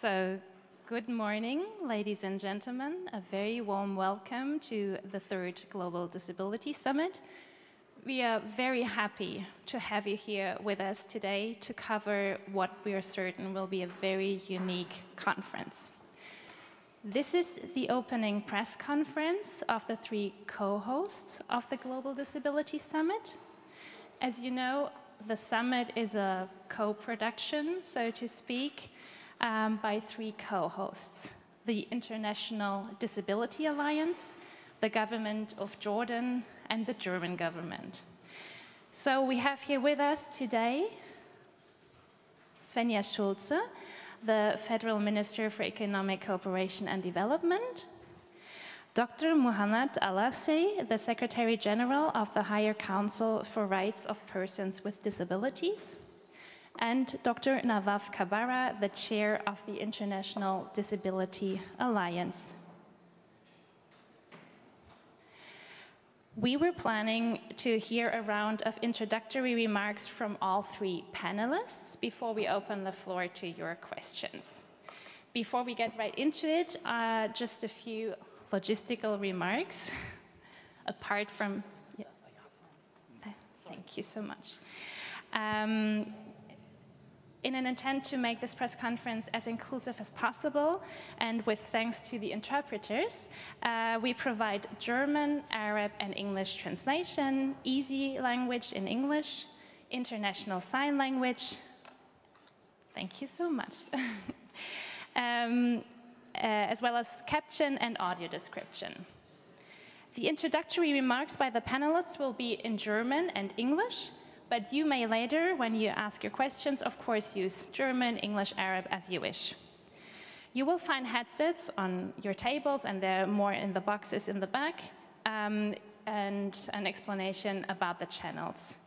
So, good morning, ladies and gentlemen. A very warm welcome to the third Global Disability Summit. We are very happy to have you here with us today to cover what we are certain will be a very unique conference. This is the opening press conference of the three co-hosts of the Global Disability Summit. As you know, the summit is a co-production, so to speak, by three co-hosts: the International Disability Alliance, the government of Jordan, and the German government. So we have here with us today Svenja Schulze, the Federal Minister for Economic Cooperation and Development, Dr. Muhammad Al-Hussein, the Secretary General of the Higher Council for Rights of Persons with Disabilities, and Dr. Nawaf Kabbara, the Chair of the International Disability Alliance. We were planning to hear a round of introductory remarks from all three panelists before we open the floor to your questions. Before we get right into it, just a few logistical remarks, apart from... Yeah. Thank you so much. In an intent to make this press conference as inclusive as possible, and with thanks to the interpreters, we provide German, Arab, and English translation, easy language in English, international sign language. Thank you so much. As well as caption and audio description. The introductory remarks by the panelists will be in German and English, but you may later, when you ask your questions, of course, use German, English, Arab as you wish. You will find headsets on your tables, and there are more in the boxes in the back, and an explanation about the channels.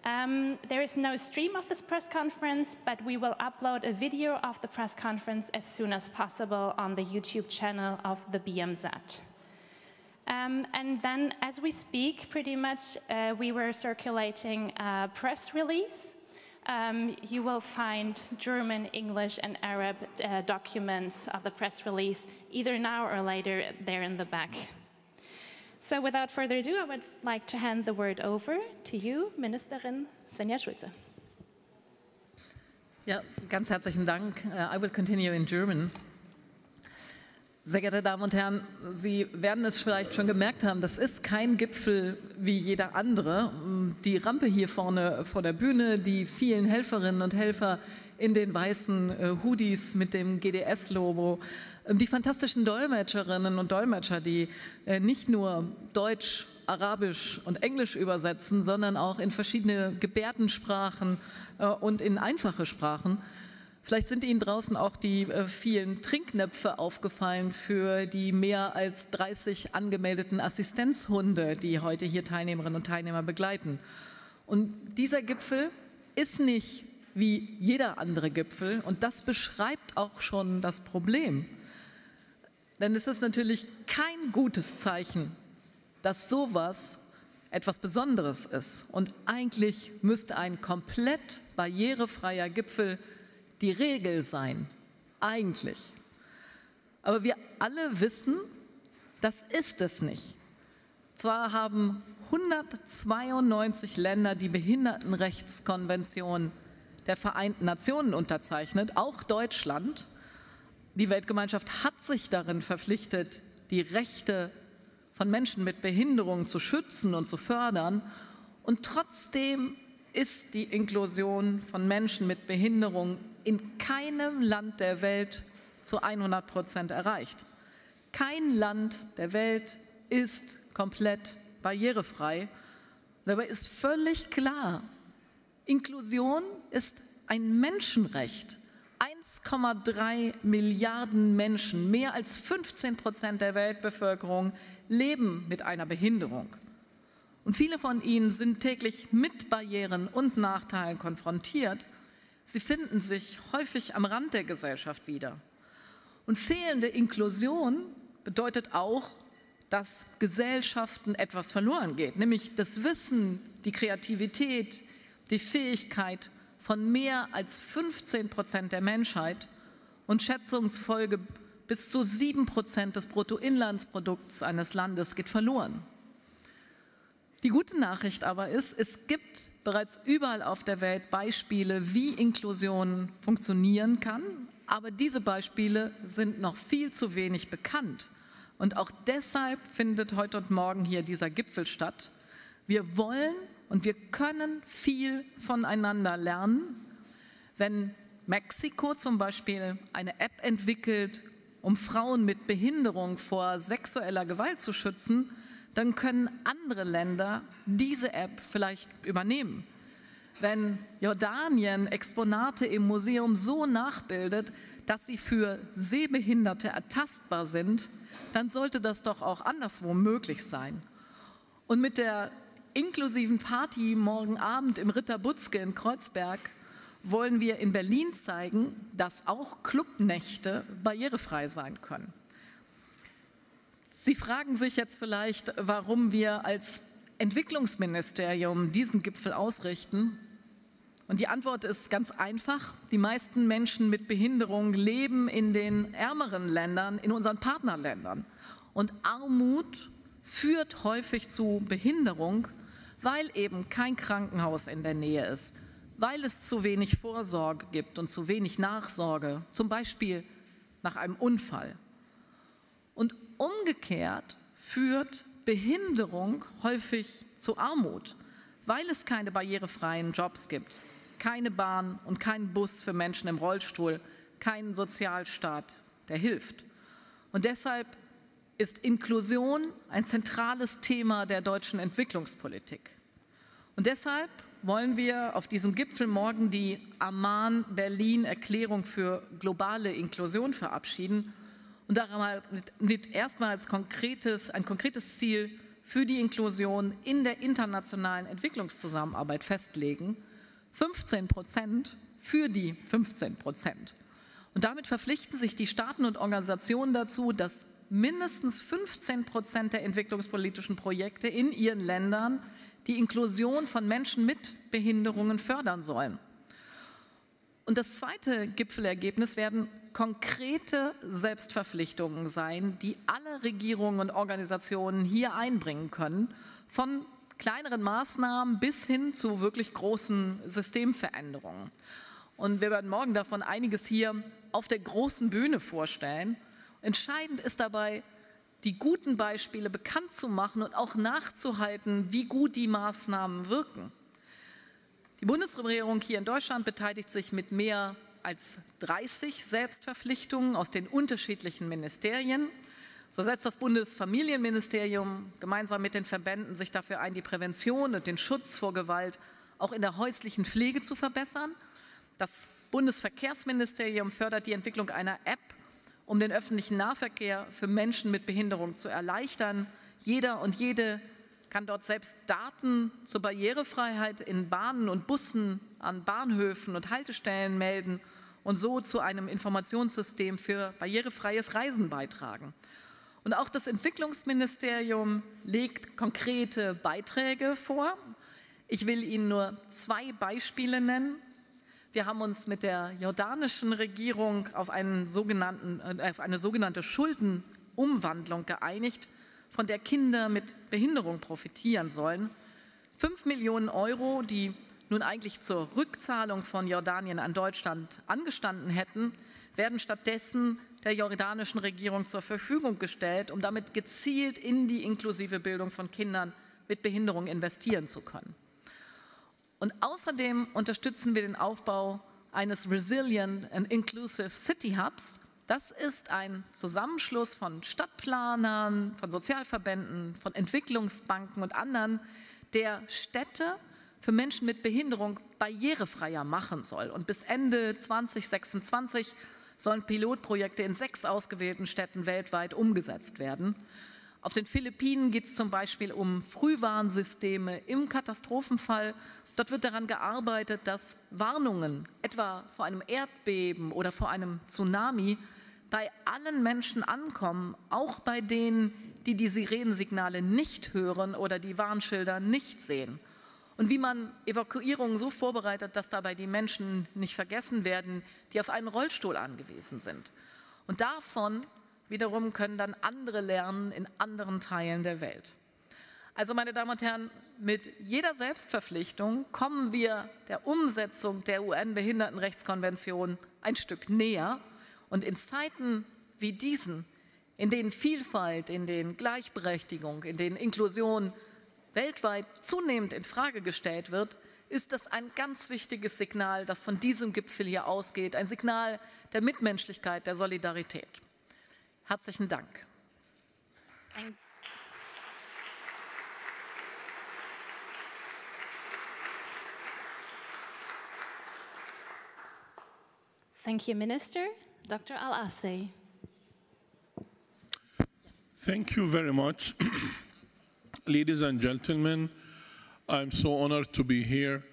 There is no stream of this press conference, but we will upload a video of the press conference as soon as possible on the YouTube channel of the BMZ. And then, as we speak, pretty much, we were circulating a press release. You will find German, English, and Arab documents of the press release, either now or later, there in the back. So, without further ado, I would like to hand the word over to you, Ministerin Svenja Schulze. Ja, ganz herzlichen Dank. I will continue in German. Sehr geehrte Damen und Herren, Sie werden es vielleicht schon gemerkt haben, das ist kein Gipfel wie jeder andere. Die Rampe hier vorne vor der Bühne, die vielen Helferinnen und Helfer in den weißen Hoodies mit dem GDS-Logo, die fantastischen Dolmetscherinnen und Dolmetscher, die nicht nur Deutsch, Arabisch und Englisch übersetzen, sondern auch in verschiedene Gebärdensprachen und in einfache Sprachen. Vielleicht sind Ihnen draußen auch die vielen Trinknäpfe aufgefallen für die mehr als 30 angemeldeten Assistenzhunde, die heute hier Teilnehmerinnen und Teilnehmer begleiten. Und dieser Gipfel ist nicht wie jeder andere Gipfel, und das beschreibt auch schon das Problem. Denn es ist natürlich kein gutes Zeichen, dass sowas etwas Besonderes ist. Und eigentlich müsste ein komplett barrierefreier Gipfel die Regel sein, eigentlich. Aber wir alle wissen, das ist es nicht. Zwar haben 192 Länder die Behindertenrechtskonvention der Vereinten Nationen unterzeichnet, auch Deutschland. Die Weltgemeinschaft hat sich darin verpflichtet, die Rechte von Menschen mit Behinderung zu schützen und zu fördern. Und trotzdem ist die Inklusion von Menschen mit Behinderung in keinem Land der Welt zu 100% erreicht. Kein Land der Welt ist komplett barrierefrei. Dabei ist völlig klar, Inklusion ist ein Menschenrecht. 1,3 Milliarden Menschen, mehr als 15% der Weltbevölkerung, leben mit einer Behinderung. Und viele von ihnen sind täglich mit Barrieren und Nachteilen konfrontiert. Sie finden sich häufig am Rand der Gesellschaft wieder. Und fehlende Inklusion bedeutet auch, dass Gesellschaften etwas verloren geht, nämlich das Wissen, die Kreativität, die Fähigkeit von mehr als 15% der Menschheit. und Schätzungen zufolge bis zu 7% des Bruttoinlandsprodukts eines Landes geht verloren. Die gute Nachricht aber ist, es gibt bereits überall auf der Welt Beispiele, wie Inklusion funktionieren kann, aber diese Beispiele sind noch viel zu wenig bekannt. Und auch deshalb findet heute und morgen hier dieser Gipfel statt. Wir wollen und wir können viel voneinander lernen. Wenn Mexiko zum Beispiel eine App entwickelt, um Frauen mit Behinderung vor sexueller Gewalt zu schützen, dann können andere Länder diese App vielleicht übernehmen. Wenn Jordanien Exponate im Museum so nachbildet, dass sie für Sehbehinderte ertastbar sind, dann sollte das doch auch anderswo möglich sein. Und mit der inklusiven Party morgen Abend im Ritter Butzke in Kreuzberg wollen wir in Berlin zeigen, dass auch Clubnächte barrierefrei sein können. Sie fragen sich jetzt vielleicht, warum wir als Entwicklungsministerium diesen Gipfel ausrichten. Und die Antwort ist ganz einfach. Die meisten Menschen mit Behinderung leben in den ärmeren Ländern, in unseren Partnerländern. Und Armut führt häufig zu Behinderung, weil eben kein Krankenhaus in der Nähe ist, weil es zu wenig Vorsorge gibt und zu wenig Nachsorge, zum Beispiel nach einem Unfall. Und umgekehrt führt Behinderung häufig zu Armut, weil es keine barrierefreien Jobs gibt, keine Bahn und keinen Bus für Menschen im Rollstuhl, keinen Sozialstaat, der hilft. Und deshalb ist Inklusion ein zentrales Thema der deutschen Entwicklungspolitik. Und deshalb wollen wir auf diesem Gipfel morgen die Amman-Berlin-Erklärung für globale Inklusion verabschieden und damit erstmals ein konkretes Ziel für die Inklusion in der internationalen Entwicklungszusammenarbeit festlegen. 15% für die 15%. Und damit verpflichten sich die Staaten und Organisationen dazu, dass mindestens 15% der entwicklungspolitischen Projekte in ihren Ländern die Inklusion von Menschen mit Behinderungen fördern sollen. Und das zweite Gipfelergebnis werden konkrete Selbstverpflichtungen sein, die alle Regierungen und Organisationen hier einbringen können, von kleineren Maßnahmen bis hin zu wirklich großen Systemveränderungen. Und wir werden morgen davon einiges hier auf der großen Bühne vorstellen. Entscheidend ist dabei, die guten Beispiele bekannt zu machen und auch nachzuhalten, wie gut die Maßnahmen wirken. Die Bundesregierung hier in Deutschland beteiligt sich mit mehr als 30 Selbstverpflichtungen aus den unterschiedlichen Ministerien. So setzt das Bundesfamilienministerium gemeinsam mit den Verbänden sich dafür ein, die Prävention und den Schutz vor Gewalt auch in der häuslichen Pflege zu verbessern. Das Bundesverkehrsministerium fördert die Entwicklung einer App, um den öffentlichen Nahverkehr für Menschen mit Behinderung zu erleichtern. Jeder und jede kann dort selbst Daten zur Barrierefreiheit in Bahnen und Bussen, an Bahnhöfen und Haltestellen melden und so zu einem Informationssystem für barrierefreies Reisen beitragen. Und auch das Entwicklungsministerium legt konkrete Beiträge vor. Ich will Ihnen nur 2 Beispiele nennen. Wir haben uns mit der jordanischen Regierung auf eine sogenannte Schuldenumwandlung geeinigt, von der Kinder mit Behinderung profitieren sollen. 5 Millionen Euro, die nun eigentlich zur Rückzahlung von Jordanien an Deutschland angestanden hätten, werden stattdessen der jordanischen Regierung zur Verfügung gestellt, um damit gezielt in die inklusive Bildung von Kindern mit Behinderung investieren zu können. Und außerdem unterstützen wir den Aufbau eines Resilient and Inclusive City Hubs. Das ist ein Zusammenschluss von Stadtplanern, von Sozialverbänden, von Entwicklungsbanken und anderen, der Städte für Menschen mit Behinderung barrierefreier machen soll. Und bis Ende 2026 sollen Pilotprojekte in 6 ausgewählten Städten weltweit umgesetzt werden. Auf den Philippinen geht es zum Beispiel um Frühwarnsysteme im Katastrophenfall. Dort wird daran gearbeitet, dass Warnungen, etwa vor einem Erdbeben oder vor einem Tsunami, bei allen Menschen ankommen, auch bei denen, die die Sirenensignale nicht hören oder die Warnschilder nicht sehen. und wie man Evakuierungen so vorbereitet, dass dabei die Menschen nicht vergessen werden, die auf einen Rollstuhl angewiesen sind. Und davon wiederum können dann andere lernen in anderen Teilen der Welt. Also, meine Damen und Herren, mit jeder Selbstverpflichtung kommen wir der Umsetzung der UN-Behindertenrechtskonvention ein Stück näher. Und in Zeiten wie diesen, in denen Vielfalt, in denen Gleichberechtigung, in denen Inklusion weltweit zunehmend in Frage gestellt wird, ist das ein ganz wichtiges Signal, das von diesem Gipfel hier ausgeht, ein Signal der Mitmenschlichkeit, der Solidarität. Herzlichen Dank. Thank you, Minister. Dr. Al-Hussein. Thank you very much. Ladies and gentlemen, I'm so honored to be here.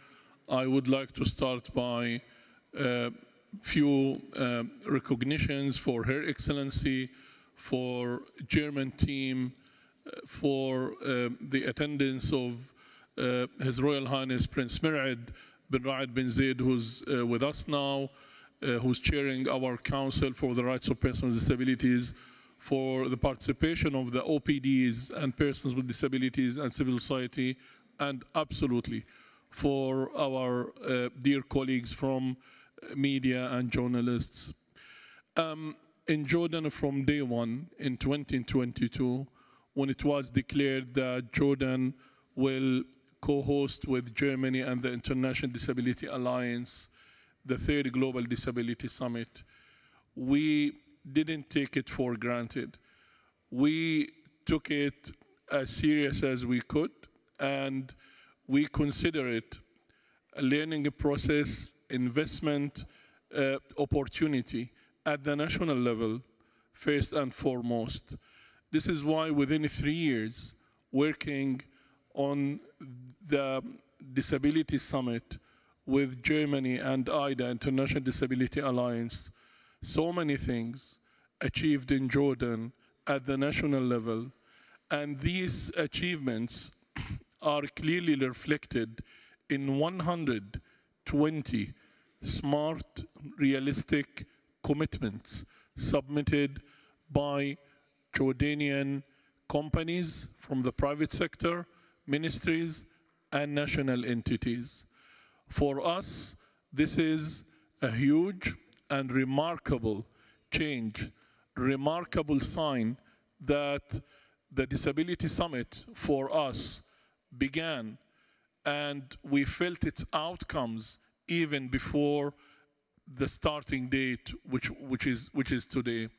I would like to start by a few recognitions for Her Excellency, for German team, for the attendance of His Royal Highness Prince Mired bin Ra'ad bin Zeid, who's with us now, who's chairing our Council for the Rights of Persons with Disabilities, for the participation of the OPDs and persons with disabilities and civil society, and absolutely for our dear colleagues from media and journalists. In Jordan, from day one in 2022, when it was declared that Jordan will co-host with Germany and the International Disability Alliance the third Global Disability Summit, we didn't take it for granted. We took it as serious as we could, and we consider it a learning process, investment opportunity at the national level, first and foremost. This is why within 3 years, working on the Disability Summit with Germany and IDA, International Disability Alliance, so many things achieved in Jordan at the national level, and these achievements are clearly reflected in 120 smart, realistic commitments submitted by Jordanian companies from the private sector, ministries, and national entities. For us, this is a huge and remarkable change, remarkable sign that the Disability Summit for us began, and we felt its outcomes even before the starting date, which is today.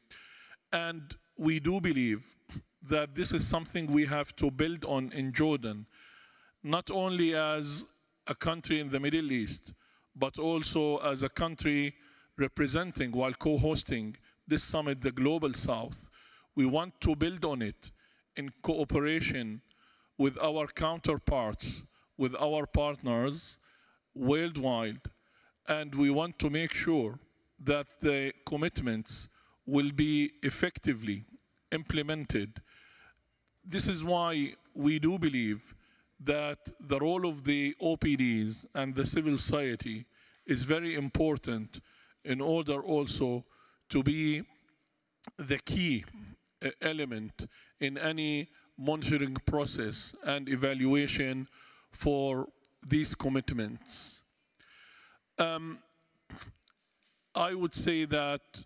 And we do believe that this is something we have to build on in Jordan, not only as a country in the Middle East, but also as a country representing, while co-hosting this summit, the Global South. We want to build on it in cooperation with our counterparts, with our partners worldwide, and we want to make sure that the commitments will be effectively implemented. This is why we do believe that the role of the OPDs and the civil society is very important in order also to be the key element in any monitoring process and evaluation for these commitments. I would say that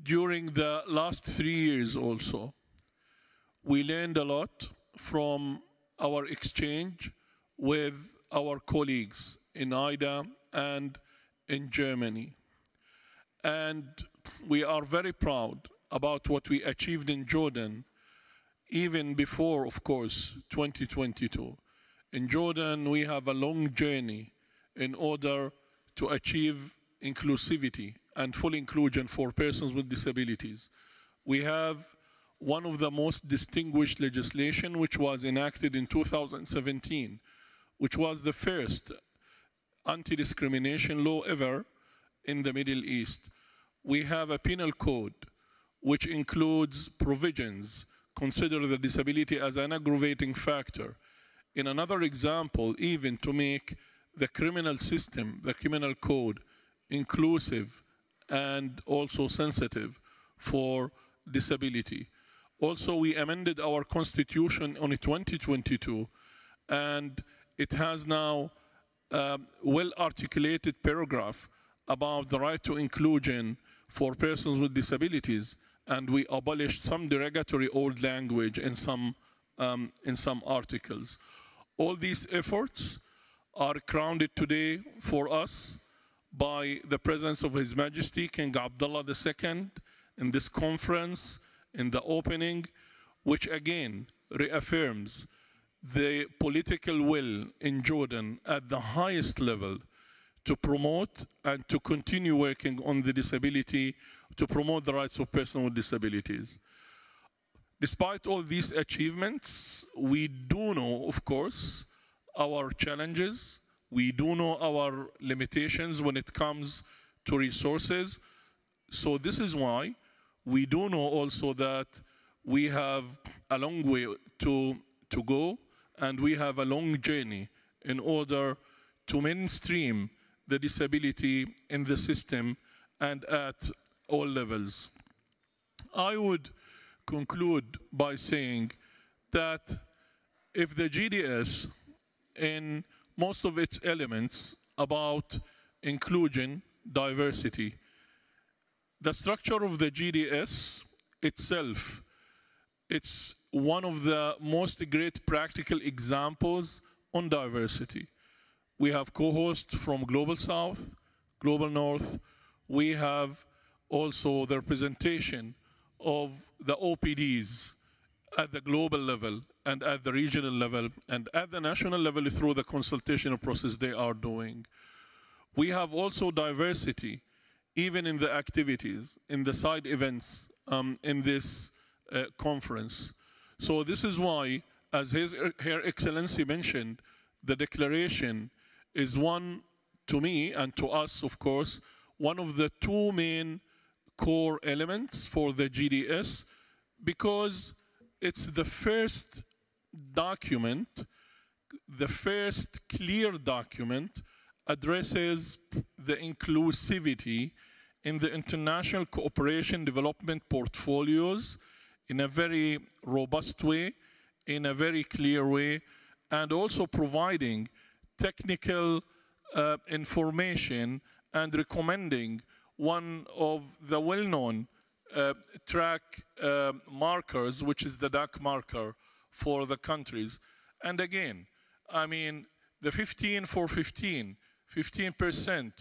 during the last 3 years also, we learned a lot from our exchange with our colleagues in IDA and in Germany. And we are very proud about what we achieved in Jordan, even before, of course, 2022. In Jordan, we have a long journey in order to achieve inclusivity and full inclusion for persons with disabilities. We have one of the most distinguished legislation, which was enacted in 2017, which was the first anti-discrimination law ever in the Middle East. We have a penal code which includes provisions consider the disability as an aggravating factor in another example, even to make the criminal system, the criminal code, inclusive and also sensitive for disability. Also, we amended our constitution in 2022, and it has now a well-articulated paragraph about the right to inclusion for persons with disabilities, and we abolished some derogatory old language in some articles. All these efforts are crowned today for us by the presence of His Majesty King Abdullah II in this conference, in the opening, which again reaffirms the political will in Jordan at the highest level to promote and to continue working on the disability, to promote the rights of persons with disabilities. Despite all these achievements, we do know, of course, our challenges. We do know our limitations when it comes to resources. So this is why we do know also that we have a long way to go, and we have a long journey in order to mainstream the disability in the system and at all levels. I would conclude by saying that if the GDS, in most of its elements about inclusion, diversity, the structure of the GDS itself, it's one of the most great practical examples on diversity. We have co-hosts from Global South, Global North. We have also the representation of the OPDs at the global level and at the regional level and at the national level through the consultation process they are doing. We have also diversity, even in the activities, in the side events in this conference. So this is why, as Her Excellency mentioned, the declaration is one, to me and to us, of course, one of the two main core elements for the GDS, because it's the first document, the first clear document addresses the inclusivity in the international cooperation development portfolios in a very robust way, in a very clear way, and also providing technical information and recommending one of the well-known track markers, which is the DAC marker for the countries. And again, I mean, the 15 for 15, 15%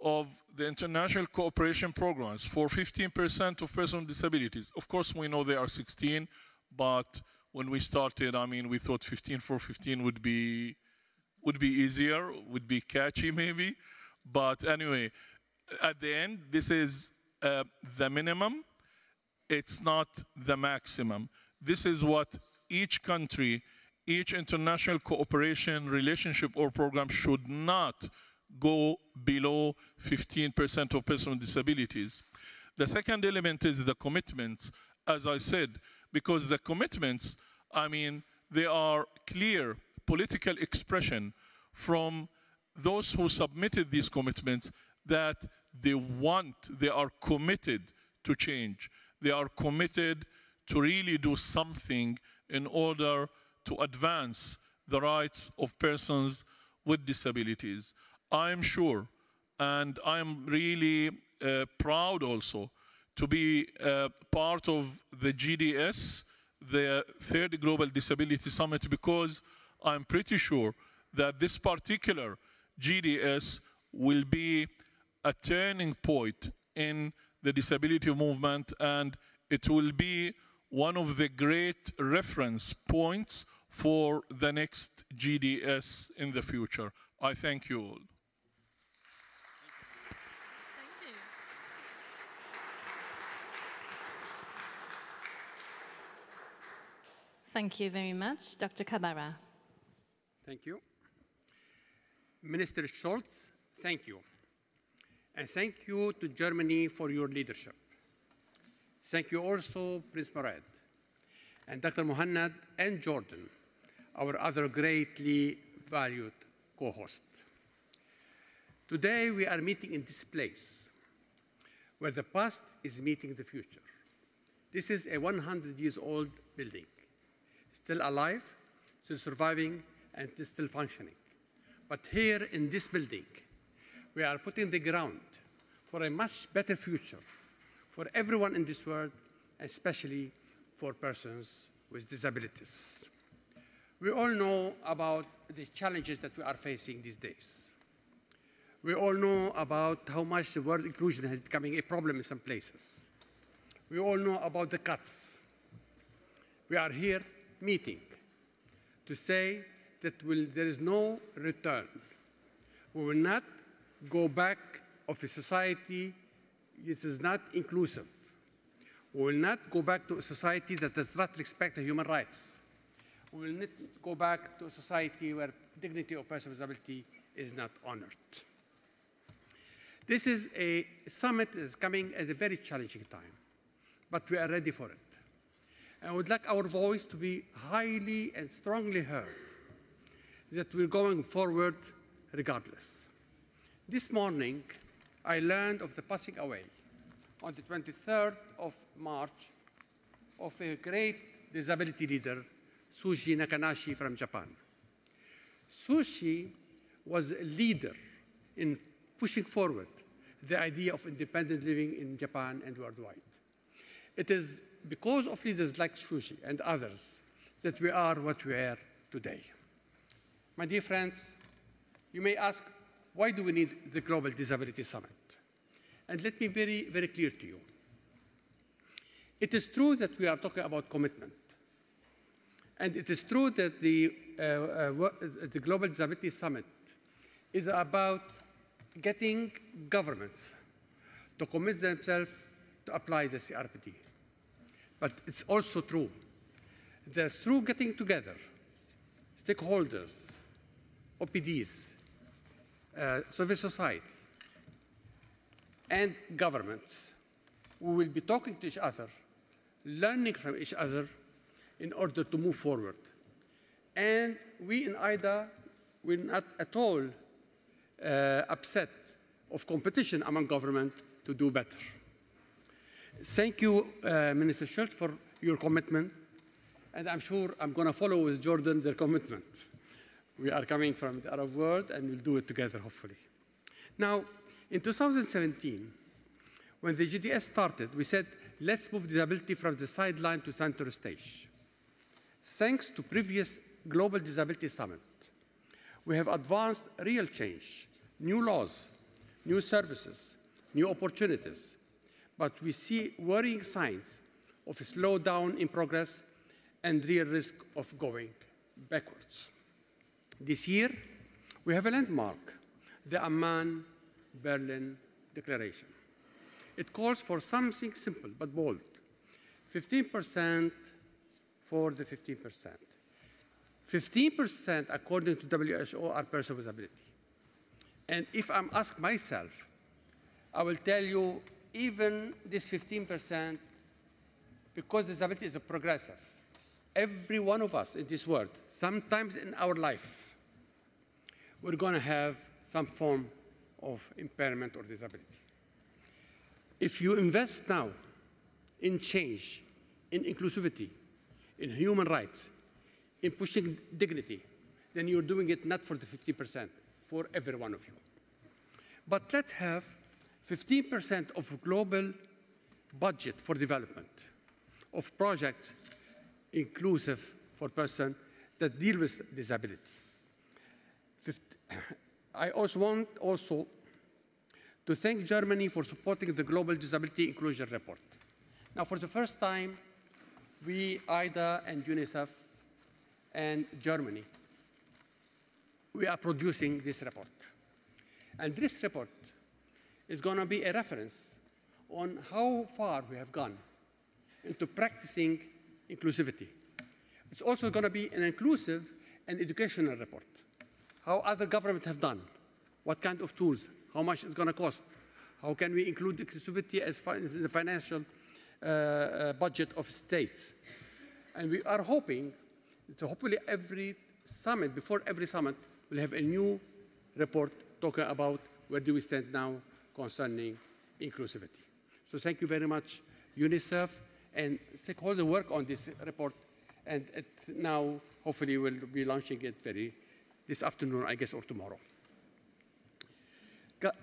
of the international cooperation programs for 15% of persons with disabilities. Of course, we know they are 16, but when we started, I mean, we thought 15 for 15 would be easier, would be catchy maybe. But anyway, at the end, this is the minimum. It's not the maximum. This is what each country, each international cooperation relationship or program should not go below 15% of persons with disabilities. The second element is the commitments, as I said, because the commitments, I mean, they are clear political expression from those who submitted these commitments that they are committed to change. They are committed to really do something in order to advance the rights of persons with disabilities. I'm sure, and I'm really proud also to be part of the GDS, the Third Global Disability Summit, because I'm pretty sure that this particular GDS will be a turning point in the disability movement, and it will be one of the great reference points for the next GDS in the future. I thank you all. Thank you very much, Dr. Kabbara. Thank you. Minister Schulze, thank you. And thank you to Germany for your leadership. Thank you also, Prince Mired, and Dr. Muhannad and Jordan. our other greatly valued co-host. Today, we are meeting in this place where the past is meeting the future. This is a 100-year-old building, still alive, still surviving, and still functioning. But here in this building, we are putting the ground for a much better future for everyone in this world, especially for persons with disabilities. We all know about the challenges that we are facing these days. We all know about how much the word inclusion is becoming a problem in some places. We all know about the cuts. We are here meeting to say that there is no return. We will not go back of a society that is not inclusive. We will not go back to a society that does not respect the human rights. We will not go back to a society where dignity of person with disability is not honored. This is a summit that is coming at a very challenging time, but we are ready for it. And I would like our voice to be highly and strongly heard, that we're going forward regardless. This morning, I learned of the passing away on the 23rd of March of a great disability leader, Sushi Nakanashi from Japan. Sushi was a leader in pushing forward the idea of independent living in Japan and worldwide. It is because of leaders like Sushi and others that we are what we are today. My dear friends, you may ask, why do we need the Global Disability Summit? And let me be very, very clear to you. It is true that we are talking about commitment. And it is true that the Global Disability Summit is about getting governments to commit themselves to apply the CRPD. But it's also true that through getting together stakeholders, OPDs, civil society, and governments, we will be talking to each other, learning from each other in order to move forward. And we in IDA will not at all upset of competition among government to do better. Thank you, Minister Schulze, for your commitment. And I'm sure I'm going to follow with Jordan their commitment. We are coming from the Arab world, and we'll do it together, hopefully. Now, in 2017, when the GDS started, we said, let's move disability from the sideline to center stage. Thanks to previous Global Disability Summit, we have advanced real change, new laws, new services, new opportunities, but we see worrying signs of a slowdown in progress and real risk of going backwards. This year, we have a landmark, the Amman-Berlin Declaration. It calls for something simple but bold, 15% for the 15%. 15%, according to WHO, are persons with disability. And if I'm asked myself, I will tell you, even this 15%, because disability is a progressive, every one of us in this world, sometimes in our life, we're going to have some form of impairment or disability. If you invest now in change, in inclusivity, in human rights, in pushing dignity, then you're doing it not for the 15%, for every one of you. But let's have 15% of global budget for development, of projects inclusive for persons that deal with disability. I also want to thank Germany for supporting the Global Disability Inclusion Report. Now, for the first time, we, IDA and UNICEF and Germany, we are producing this report. And this report is going to be a reference on how far we have gone into practicing inclusivity. It's also going to be an inclusive and educational report. How other governments have done, what kind of tools, how much it's going to cost, how can we include inclusivity as the financial budget of states. And we are hoping So hopefully every summit, before every summit, we'll have a new report talking about where do we stand now concerning inclusivity. So thank you very much, UNICEF, and stakeholder work on this report. And now, hopefully, we'll be launching it this afternoon, I guess, or tomorrow.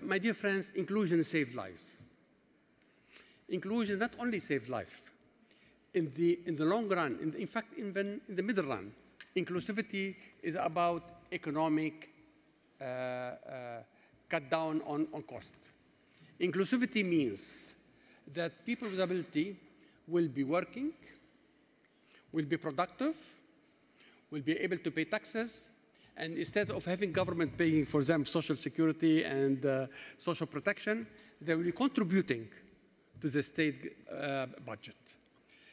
My dear friends, inclusion saved lives. Inclusion not only saved life. In the long run, in fact, even in the middle run, inclusivity is about economic cut down on cost. Inclusivity means that people with ability will be working, will be productive, will be able to pay taxes, and instead of having government paying for them social security and social protection, they will be contributing to the state budget.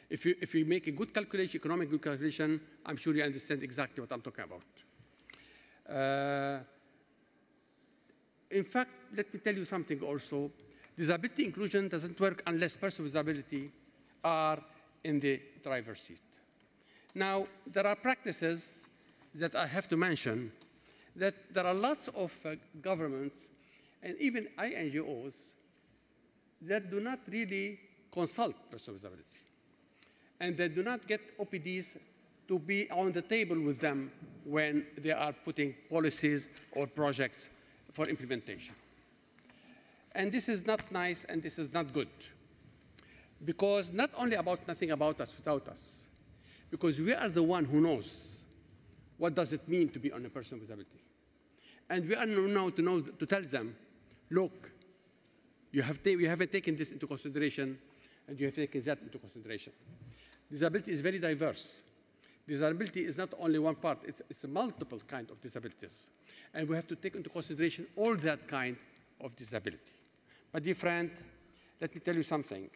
If you make a good calculation, economic good calculation, I'm sure you understand exactly what I'm talking about. In fact, let me tell you something also. Disability inclusion doesn't work unless persons with disability are in the driver's seat. Now, there are practices that I have to mention, that there are lots of governments and even NGOs that do not really consult persons with disability. And they do not get OPDs to be on the table with them when they are putting policies or projects for implementation. And this is not nice and this is not good. Because not only about nothing about us without us, because we are the one who knows what does it mean to be on a person with disability. And we are now to tell them, look, you haven't taken this into consideration and you have taken that into consideration. Disability is very diverse. Disability is not only one part, it's a multiple kind of disabilities. And we have to take into consideration all that kind of disability. My dear friend, let me tell you something.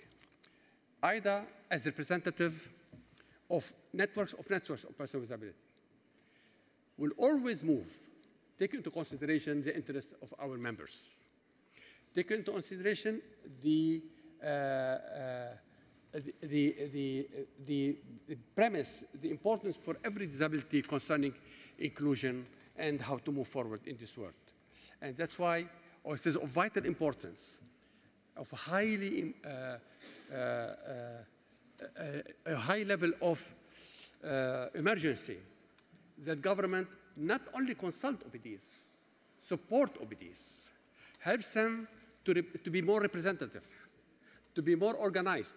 IDA, as representative of networks of persons with disability, will always take into consideration the interests of our members. Take into consideration the premise, the importance for every disability concerning inclusion and how to move forward in this world. And that's why it is of vital importance, of highly a high level of emergency, that government not only consult OPDs, support OPDs, helps them to be more representative, to be more organized,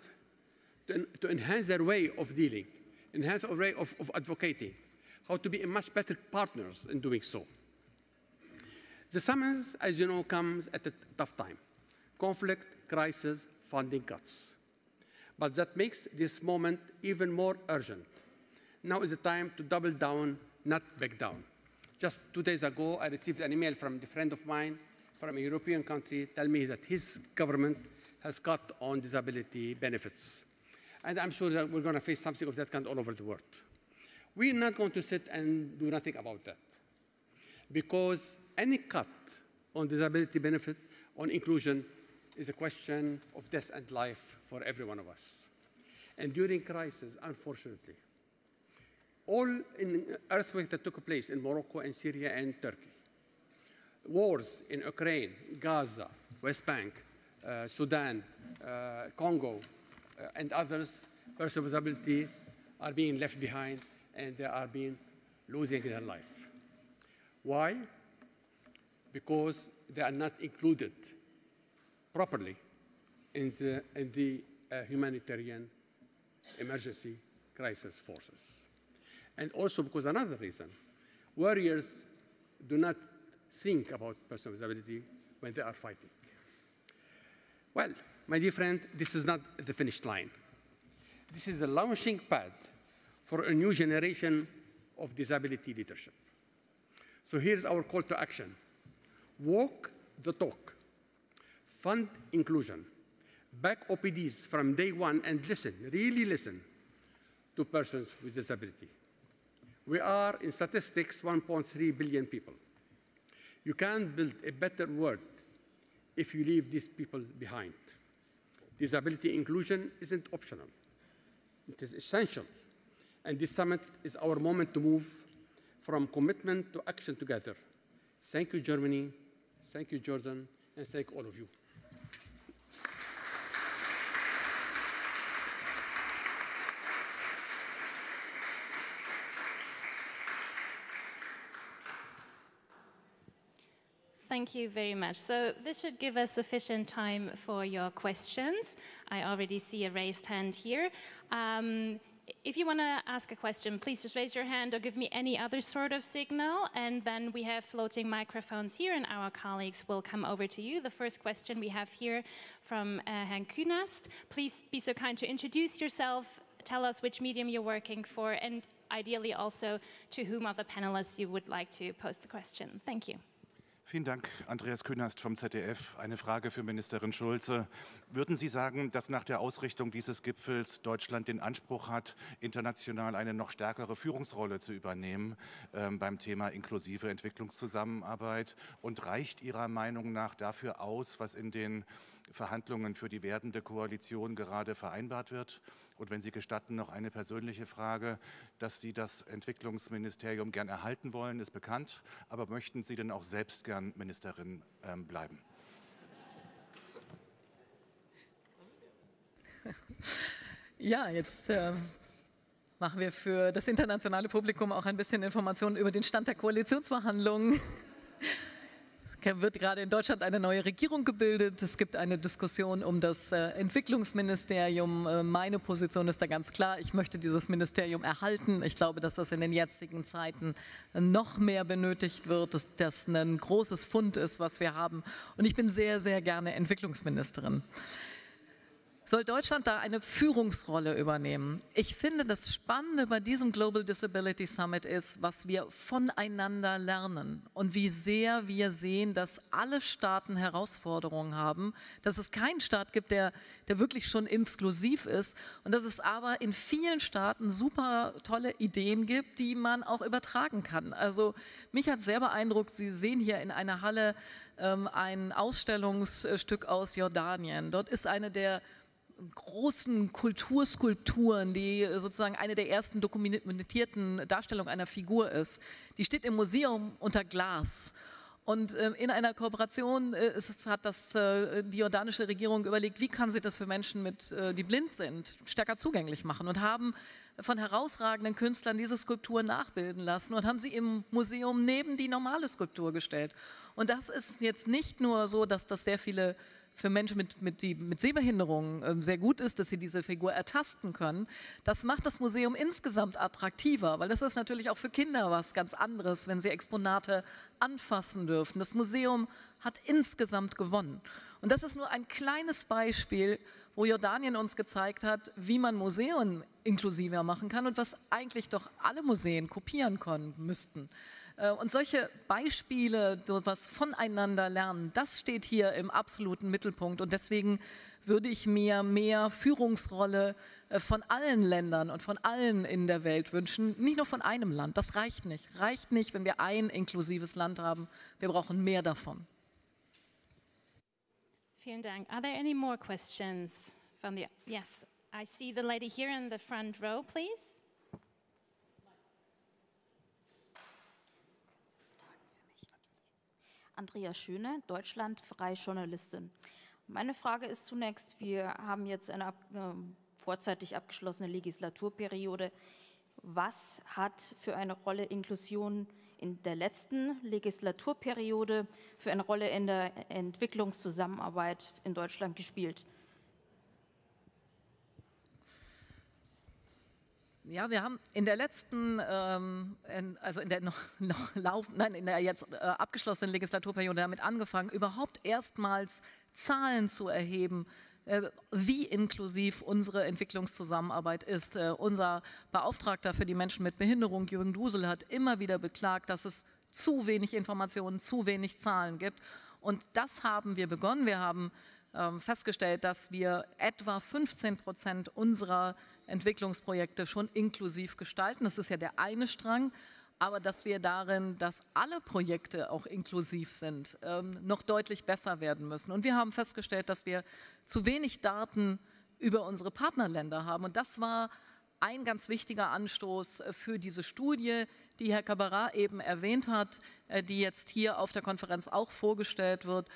to enhance their way of dealing, enhance their way of advocating, how to be a much better partners in doing so. The summons, as you know, comes at a tough time. Conflict, crisis, funding cuts. But that makes this moment even more urgent. Now is the time to double down, not back down. Just 2 days ago, I received an email from a friend of mine from a European country telling me that his government has cut on disability benefits. And I'm sure that we're going to face something of that kind all over the world. We're not going to sit and do nothing about that. Because any cut on disability benefit, on inclusion, is a question of death and life for every one of us. And during crisis, unfortunately, all in earthquakes that took place in Morocco and Syria and Turkey, wars in Ukraine, Gaza, West Bank, Sudan, Congo, and others, persons with disability are being left behind and they are losing their life. Why? Because they are not included properly in the humanitarian emergency crisis forces. And also because another reason, warriors do not think about persons with disability when they are fighting. Well, my dear friend, this is not the finish line. This is a launching pad for a new generation of disability leadership. So here's our call to action. Walk the talk. Fund inclusion. Back OPDs from day one and listen, really listen, to persons with disability. We are, in statistics, 1.3 billion people. You can't build a better world if you leave these people behind. Disability inclusion isn't optional. It is essential. And this summit is our moment to move from commitment to action together. Thank you, Germany. Thank you, Jordan. And thank all of you. Thank you very much. So this should give us sufficient time for your questions. I already see a raised hand here. If you want to ask a question, please just raise your hand or give me any other sort of signal, and then we have floating microphones here, and our colleagues will come over to you. The first question we have here from Herrn Künast. Please be so kind to introduce yourself, tell us which medium you're working for, and ideally also to whom of the panelists you would like to pose the question. Thank you. Vielen Dank, Andreas Künast vom ZDF. Eine Frage für Ministerin Schulze. Würden Sie sagen, dass nach der Ausrichtung dieses Gipfels Deutschland den Anspruch hat, international eine noch stärkere Führungsrolle zu übernehmen beim Thema inklusive Entwicklungszusammenarbeit? Und reicht Ihrer Meinung nach dafür aus, was in den Verhandlungen für die werdende Koalition gerade vereinbart wird? Und wenn Sie gestatten, noch eine persönliche Frage, dass Sie das Entwicklungsministerium gern erhalten wollen, ist bekannt, aber möchten Sie denn auch selbst gern Ministerin bleiben? Ja, jetzt machen wir für das internationale Publikum auch ein bisschen Informationen über den Stand der Koalitionsverhandlungen. Es wird gerade in Deutschland eine neue Regierung gebildet. Es gibt eine Diskussion um das Entwicklungsministerium. Meine Position ist da ganz klar. Ich möchte dieses Ministerium erhalten. Ich glaube, dass das in den jetzigen Zeiten noch mehr benötigt wird, dass das ein großes Fund ist, was wir haben. Und ich bin sehr, sehr gerne Entwicklungsministerin. Soll Deutschland da eine Führungsrolle übernehmen? Ich finde, das Spannende bei diesem Global Disability Summit ist, was wir voneinander lernen und wie sehr wir sehen, dass alle Staaten Herausforderungen haben, dass es keinen Staat gibt, der wirklich schon inklusiv ist und dass es aber in vielen Staaten super tolle Ideen gibt, die man auch übertragen kann. Also mich hat sehr beeindruckt, Sie sehen hier in einer Halle ein Ausstellungsstück aus Jordanien. Dort ist eine der großen Kulturskulpturen, die sozusagen eine der ersten dokumentierten Darstellungen einer Figur ist. Die steht im Museum unter Glas. Und in einer Kooperation hat die jordanische Regierung überlegt, wie kann sie das für Menschen, die blind sind, stärker zugänglich machen und haben von herausragenden Künstlern diese Skulptur nachbilden lassen und haben sie im Museum neben die normale Skulptur gestellt. Und das ist jetzt nicht nur so, dass das sehr viele für Menschen mit Sehbehinderungen sehr gut ist, dass sie diese Figur ertasten können. Das macht das Museum insgesamt attraktiver, weil das ist natürlich auch für Kinder was ganz anderes, wenn sie Exponate anfassen dürfen. Das Museum hat insgesamt gewonnen. Und das ist nur ein kleines Beispiel, wo Jordanien uns gezeigt hat, wie man Museen inklusiver machen kann und was eigentlich doch alle Museen kopieren können müssten. Und solche Beispiele, so was voneinander lernen, das steht hier im absoluten Mittelpunkt. Und deswegen würde ich mir mehr Führungsrolle von allen Ländern und von allen in der Welt wünschen. Nicht nur von einem Land, das reicht nicht. Reicht nicht, wenn wir ein inklusives Land haben. Wir brauchen mehr davon. Vielen Dank. Are there any more questions from the... Yes, I see the lady here in the front row, please. Andrea Schöne, Deutschland, freie Journalistin. Meine Frage ist zunächst, wir haben jetzt eine vorzeitig abgeschlossene Legislaturperiode. Was hat für eine Rolle Inklusion in der letzten Legislaturperiode, für eine Rolle in der Entwicklungszusammenarbeit in Deutschland gespielt? Ja, wir haben in der letzten, also in der jetzt abgeschlossenen Legislaturperiode damit angefangen, überhaupt erstmals Zahlen zu erheben, wie inklusiv unsere Entwicklungszusammenarbeit ist. Unser Beauftragter für die Menschen mit Behinderung, Jürgen Dusel, hat immer wieder beklagt, dass es zu wenig Informationen, zu wenig Zahlen gibt. Und das haben wir begonnen. Wir haben festgestellt, dass wir etwa 15% unserer Entwicklungsprojekte schon inklusiv gestalten. Das ist ja der eine Strang, aber dass wir darin, dass alle Projekte auch inklusiv sind, noch deutlich besser werden müssen. Und wir haben festgestellt, dass wir zu wenig Daten über unsere Partnerländer haben. Und das war ein ganz wichtiger Anstoß für diese Studie, die Herr Kabbara eben erwähnt hat, die jetzt hier auf der Konferenz auch vorgestellt wird,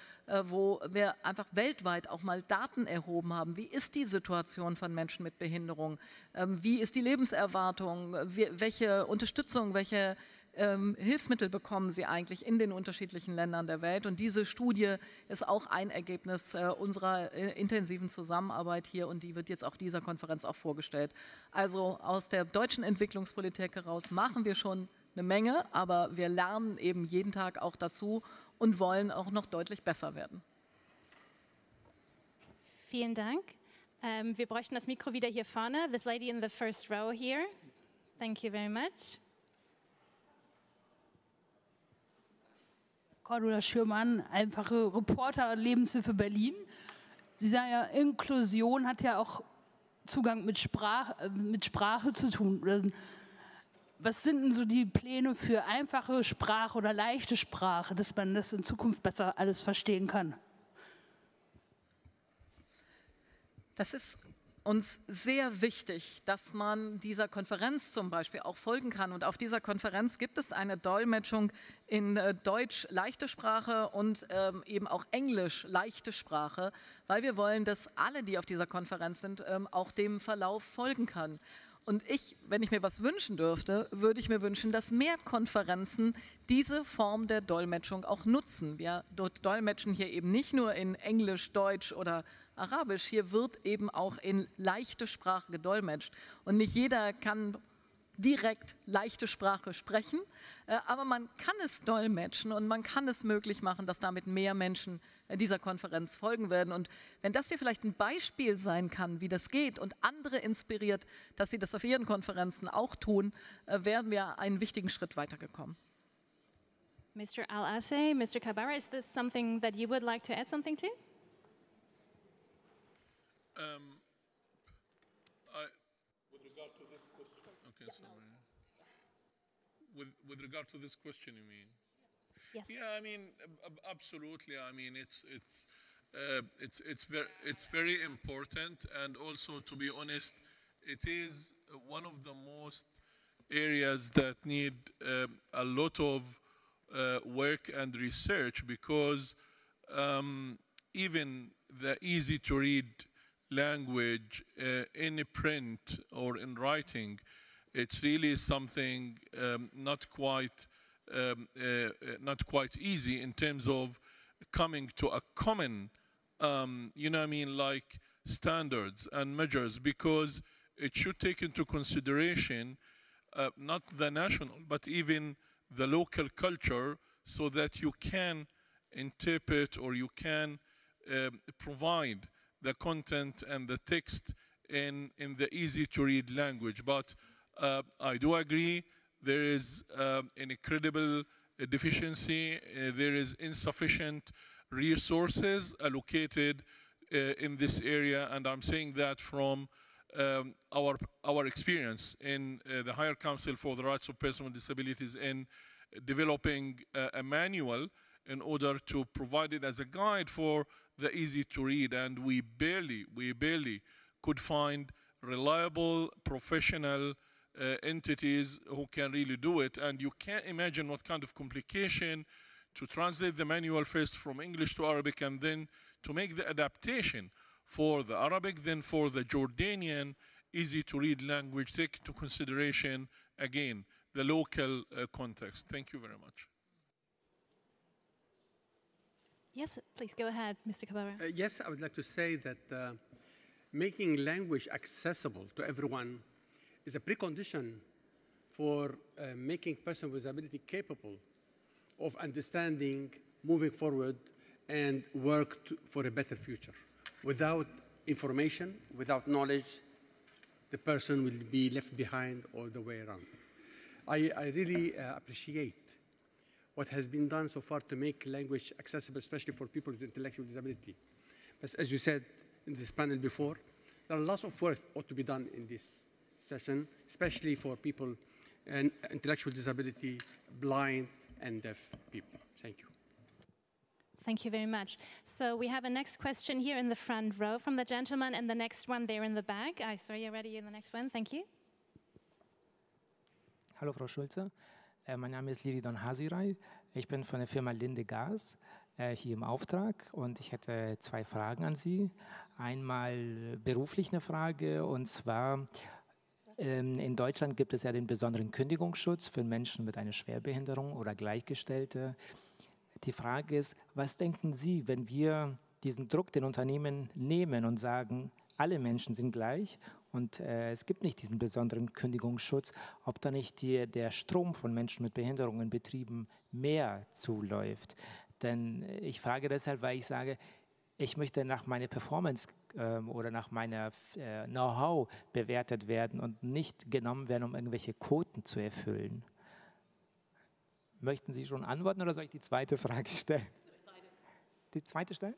wo wir einfach weltweit auch mal Daten erhoben haben. Wie ist die Situation von Menschen mit Behinderung? Wie ist die Lebenserwartung? Welche Unterstützung, welche Hilfsmittel bekommen sie eigentlich in den unterschiedlichen Ländern der Welt? Und diese Studie ist auch ein Ergebnis unserer intensiven Zusammenarbeit hier und die wird jetzt auf dieser Konferenz auch vorgestellt. Also aus der deutschen Entwicklungspolitik heraus machen wir schon eine Menge, aber wir lernen eben jeden Tag auch dazu und wollen auch noch deutlich besser werden. Vielen Dank. Wir bräuchten das Mikro wieder hier vorne. This lady in the first row here. Thank you very much. Cordula Schürmann, einfache Reporter, Lebenshilfe Berlin. Sie sagen ja, Inklusion hat ja auch Zugang mit Sprache zu tun. Was sind denn so die Pläne für einfache Sprache oder leichte Sprache, dass man das in Zukunft besser alles verstehen kann? Das ist uns sehr wichtig, dass man dieser Konferenz zum Beispiel auch folgen kann. Und auf dieser Konferenz gibt es eine Dolmetschung in Deutsch leichte Sprache und eben auch Englisch leichte Sprache, weil wir wollen, dass alle, die auf dieser Konferenz sind, auch dem Verlauf folgen kann. Und wenn ich mir was wünschen dürfte, würde ich mir wünschen, dass mehr Konferenzen diese Form der Dolmetschung auch nutzen. Wir dolmetschen hier eben nicht nur in Englisch, Deutsch oder Arabisch, hier wird eben auch in leichte Sprache gedolmetscht. Und nicht jeder kann direkt leichte Sprache sprechen, aber man kann es dolmetschen und man kann es möglich machen, dass damit mehr Menschen dieser Konferenz folgen werden. Und wenn das hier vielleicht ein Beispiel sein kann, wie das geht und andere inspiriert, dass sie das auf ihren Konferenzen auch tun, werden wir einen wichtigen Schritt weitergekommen. Mr. Al-Hussein, Mr. Kabbara, is this something that you would like to add something to? With regard to this question, okay, sorry. With regard to this question, you mean? Yes. Yeah, I mean, absolutely. I mean, it's very important, and also, to be honest, it is one of the most areas that need a lot of work and research, because even the easy to read language in print or in writing, it's really something not quite easy in terms of coming to a common, you know what I mean, like standards and measures, because it should take into consideration not the national, but even the local culture, so that you can interpret or you can provide the content and the text in the easy-to-read language. But I do agree there is an incredible deficiency. There is insufficient resources allocated in this area, and I'm saying that from our experience in the Higher Council for the Rights of Persons with Disabilities in developing a manual in order to provide it as a guide for the easy to read, and we barely could find reliable professional entities who can really do it. And you can't imagine what kind of complication to translate the manual first from English to Arabic, and then to make the adaptation for the Arabic, then for the Jordanian easy to read language, take into consideration again the local context. Thank you very much. Yes, please go ahead, Mr. Kabbara. Yes, I would like to say that making language accessible to everyone is a precondition for making persons with disability capable of understanding, moving forward, and work for a better future. Without information, without knowledge, the person will be left behind all the way around. I really appreciate what has been done so far to make language accessible, especially for people with intellectual disability. But as you said in this panel before, there are lots of work ought to be done in this session, especially for people and intellectual disability, blind and deaf people. Thank you. Thank you very much. So we have a next question here in the front row from the gentleman, and the next one there in the back. I saw you already in the next one. Thank you. Hallo Frau Schulze, mein Name ist Liridon Hasiray. Ich bin von der Firma Linde Gas hier im Auftrag und ich hätte 2 Fragen an Sie. Einmal beruflich eine Frage und zwar in Deutschland gibt es ja den besonderen Kündigungsschutz für Menschen mit einer Schwerbehinderung oder Gleichgestellte. Die Frage ist, was denken Sie, wenn wir diesen Druck den Unternehmen nehmen und sagen, alle Menschen sind gleich und es gibt nicht diesen besonderen Kündigungsschutz, ob da nicht der Strom von Menschen mit Behinderung in Betrieben mehr zuläuft. Denn ich frage deshalb, weil ich sage, ich möchte nach meiner Performance oder nach meiner Know-how bewertet werden und nicht genommen werden, um irgendwelche Quoten zu erfüllen. Möchten Sie schon antworten oder soll ich die zweite Frage stellen? Die zweite stellen?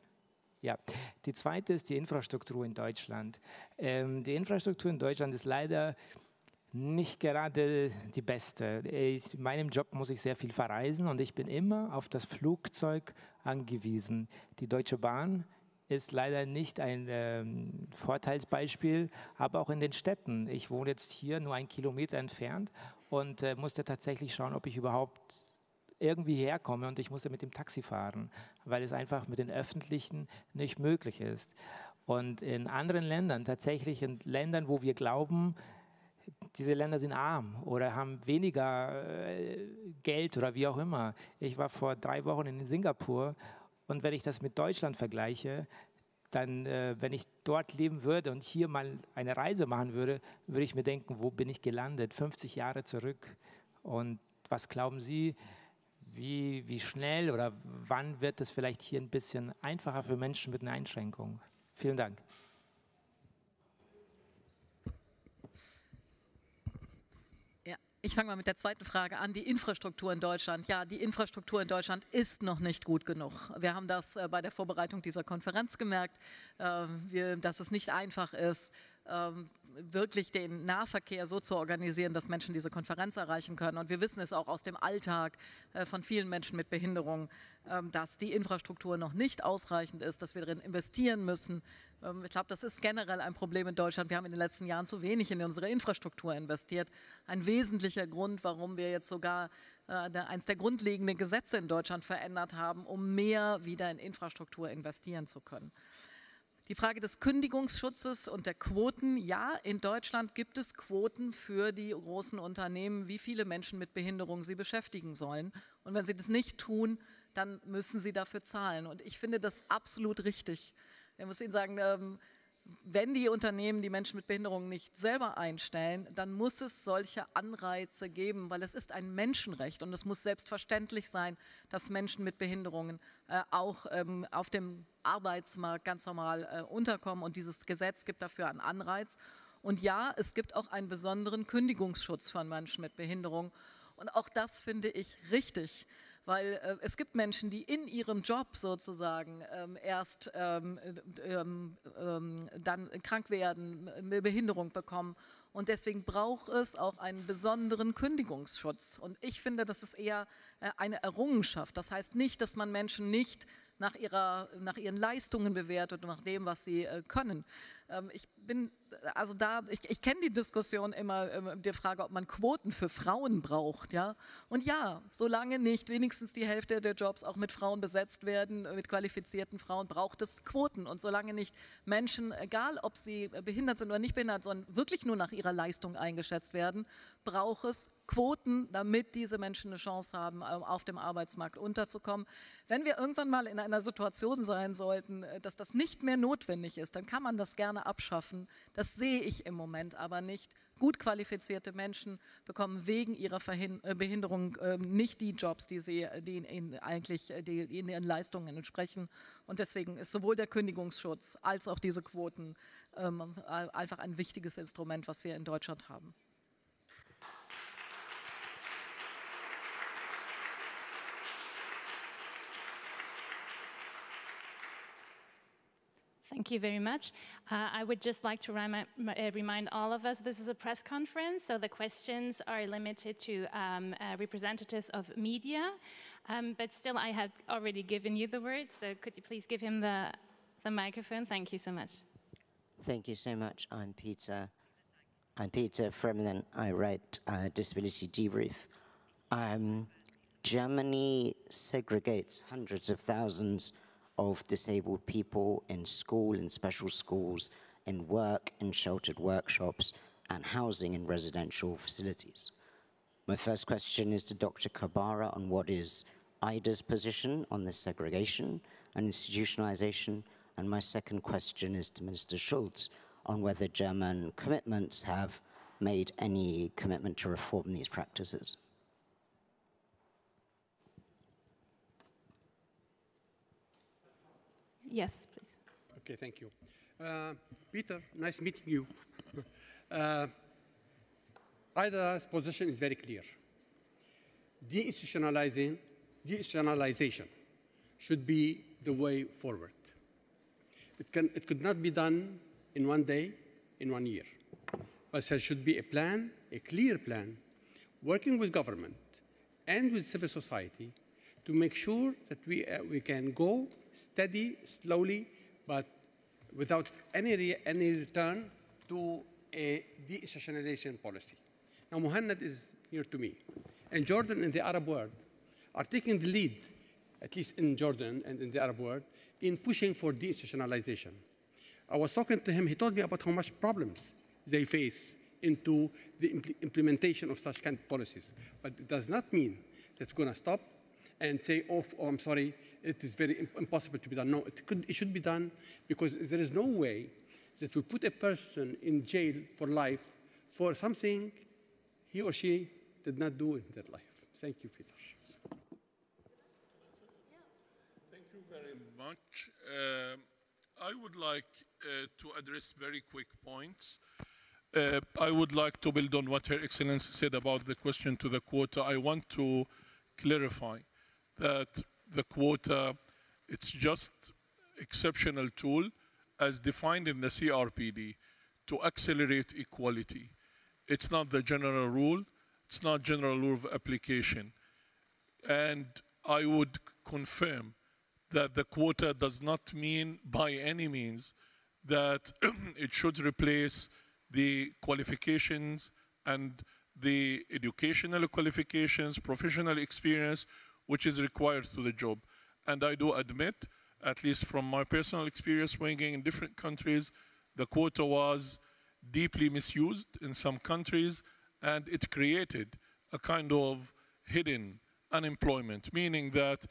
Ja, die zweite ist die Infrastruktur in Deutschland. Die Infrastruktur in Deutschland ist leider nicht gerade die beste. In meinem Job muss ich sehr viel verreisen und ich bin immer auf das Flugzeug angewiesen. Die Deutsche Bahn ist leider nicht ein Vorteilsbeispiel, aber auch in den Städten. Ich wohne jetzt hier nur 1 Kilometer entfernt und musste tatsächlich schauen, ob ich überhaupt irgendwie herkomme und ich musste mit dem Taxi fahren, weil es einfach mit den Öffentlichen nicht möglich ist. Und in anderen Ländern, tatsächlich in Ländern, wo wir glauben, diese Länder sind arm oder haben weniger Geld oder wie auch immer. Ich war vor 3 Wochen in Singapur und wenn ich das mit Deutschland vergleiche, dann, wenn ich dort leben würde und hier mal eine Reise machen würde, würde ich mir denken, wo bin ich gelandet? 50 Jahre zurück. Und was glauben Sie, wie schnell oder wann wird es vielleicht hier ein bisschen einfacher für Menschen mit einer Einschränkung? Vielen Dank. Ich fange mal mit der zweiten Frage an. Die Infrastruktur in Deutschland. Ja, die Infrastruktur in Deutschland ist noch nicht gut genug. Wir haben das bei der Vorbereitung dieser Konferenz gemerkt, dass es nicht einfach ist, wirklich den Nahverkehr so zu organisieren, dass Menschen diese Konferenz erreichen können. Und wir wissen es auch aus dem Alltag von vielen Menschen mit Behinderung, dass die Infrastruktur noch nicht ausreichend ist, dass wir darin investieren müssen. Ich glaube, das ist generell ein Problem in Deutschland. Wir haben in den letzten Jahren zu wenig in unsere Infrastruktur investiert. Ein wesentlicher Grund, warum wir jetzt sogar eines der grundlegenden Gesetze in Deutschland verändert haben, um mehr wieder in Infrastruktur investieren zu können. Die Frage des Kündigungsschutzes und der Quoten. Ja, in Deutschland gibt es Quoten für die großen Unternehmen, wie viele Menschen mit Behinderung sie beschäftigen sollen. Und wenn sie das nicht tun, dann müssen sie dafür zahlen. Und ich finde das absolut richtig. Ich muss Ihnen sagen, wenn die Unternehmen die Menschen mit Behinderung nicht selber einstellen, dann muss es solche Anreize geben, weil es ist ein Menschenrecht und es muss selbstverständlich sein, dass Menschen mit Behinderungen auch auf dem Arbeitsmarkt ganz normal unterkommen und dieses Gesetz gibt dafür einen Anreiz. Und ja, es gibt auch einen besonderen Kündigungsschutz von Menschen mit Behinderung und auch das finde ich richtig. Weil es gibt Menschen, die in ihrem Job sozusagen erst dann krank werden, eine Behinderung bekommen. Und deswegen braucht es auch einen besonderen Kündigungsschutz. Und ich finde, das ist eher eine Errungenschaft. Das heißt nicht, dass man Menschen nicht nach ihren Leistungen bewertet und nach dem, was sie können. Ich kenne die Diskussion immer, die Frage, ob man Quoten für Frauen braucht. Ja? Und ja, solange nicht wenigstens die Hälfte der Jobs auch mit Frauen besetzt werden, mit qualifizierten Frauen, braucht es Quoten. Und solange nicht Menschen, egal ob sie behindert sind oder nicht behindert, sondern wirklich nur nach ihrer Leistung eingeschätzt werden, braucht es Quoten, damit diese Menschen eine Chance haben, auf dem Arbeitsmarkt unterzukommen. Wenn wir irgendwann mal in einer Situation sein sollten, dass das nicht mehr notwendig ist, dann kann man das gerne abschaffen. Das sehe ich im Moment aber nicht. Gut qualifizierte Menschen bekommen wegen ihrer Behinderung nicht die Jobs, die ihnen ihren Leistungen entsprechen. Und deswegen ist sowohl der Kündigungsschutz als auch diese Quoten einfach ein wichtiges Instrument, was wir in Deutschland haben. Thank you very much. I would just like to remind all of us, this is a press conference, so the questions are limited to representatives of media. But still, I had already given you the word, so could you please give him the microphone? Thank you so much. Thank you so much. I'm Peter. I'm Peter Fremlin. I write Disability Debrief. Germany segregates hundreds of thousands of disabled people in school, in special schools, in work, in sheltered workshops, and housing in residential facilities. My first question is to Dr. Kabbara on what is IDA's position on this segregation and institutionalization, and my second question is to Minister Schulze on whether German commitments have made any commitment to reform these practices. Yes, please. Okay, thank you. Peter, nice meeting you. IDA's position is very clear. Deinstitutionalization should be the way forward. It could not be done in one day, in 1 year. But there should be a plan, a clear plan, working with government and with civil society to make sure that we can go steady, slowly, but without any return to a deinstitutionalization policy. Now, Muhannad is here to me. And Jordan and the Arab world are taking the lead, at least in Jordan and in the Arab world, in pushing for deinstitutionalization. I was talking to him, he told me about how much problems they face into the implementation of such kind of policies. But it does not mean that we're going to stop and say, oh, I'm sorry, it is very impossible to be done. No, it should be done because there is no way that we put a person in jail for life for something he or she did not do in their life. Thank you, Peter. Thank you very much. I would like to address very quick points. I would like to build on what Her Excellency said about the question to the quota. I want to clarify that the quota, it's just exceptional tool as defined in the CRPD to accelerate equality. It's not the general rule. It's not general rule of application. And I would confirm that the quota does not mean by any means that it should replace the qualifications and the educational qualifications, professional experience, which is required to the job. And I do admit, at least from my personal experience working in different countries, the quota was deeply misused in some countries, and it created a kind of hidden unemployment, meaning that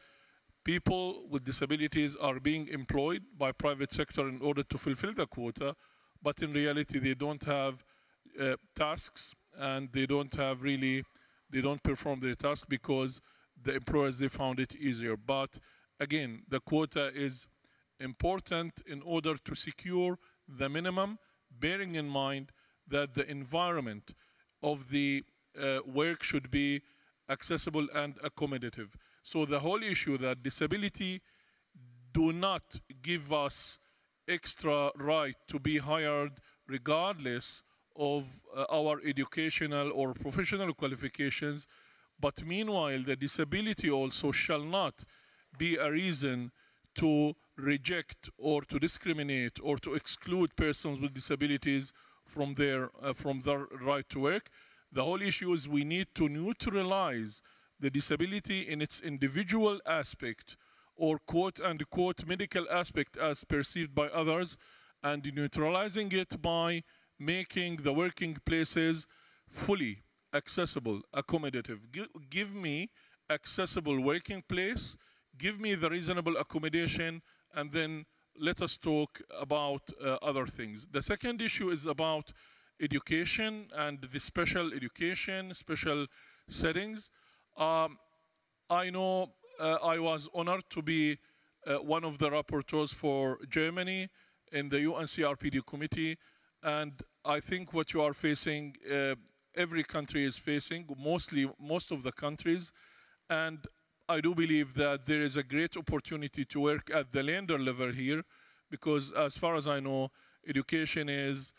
people with disabilities are being employed by private sector in order to fulfill the quota, but in reality they don't have tasks, and they don't perform their task because the employers, they found it easier. But again, the quota is important in order to secure the minimum, bearing in mind that the environment of the work should be accessible and accommodative. So the whole issue that disability do not give us extra right to be hired regardless of our educational or professional qualifications, but meanwhile the disability also shall not be a reason to reject or to discriminate or to exclude persons with disabilities from their right to work. The whole issue is we need to neutralize the disability in its individual aspect or quote-unquote medical aspect as perceived by others, and neutralizing it by making the working places fully accessible, accommodative. Give me accessible working place, give me the reasonable accommodation, and then let us talk about other things. The second issue is about education and the special education, special settings. I know I was honored to be one of the rapporteurs for Germany in the UNCRPD committee, and I think what you are facing, every country is facing, most of the countries, and I do believe that there is a great opportunity to work at the Länder level here, because as far as I know, education is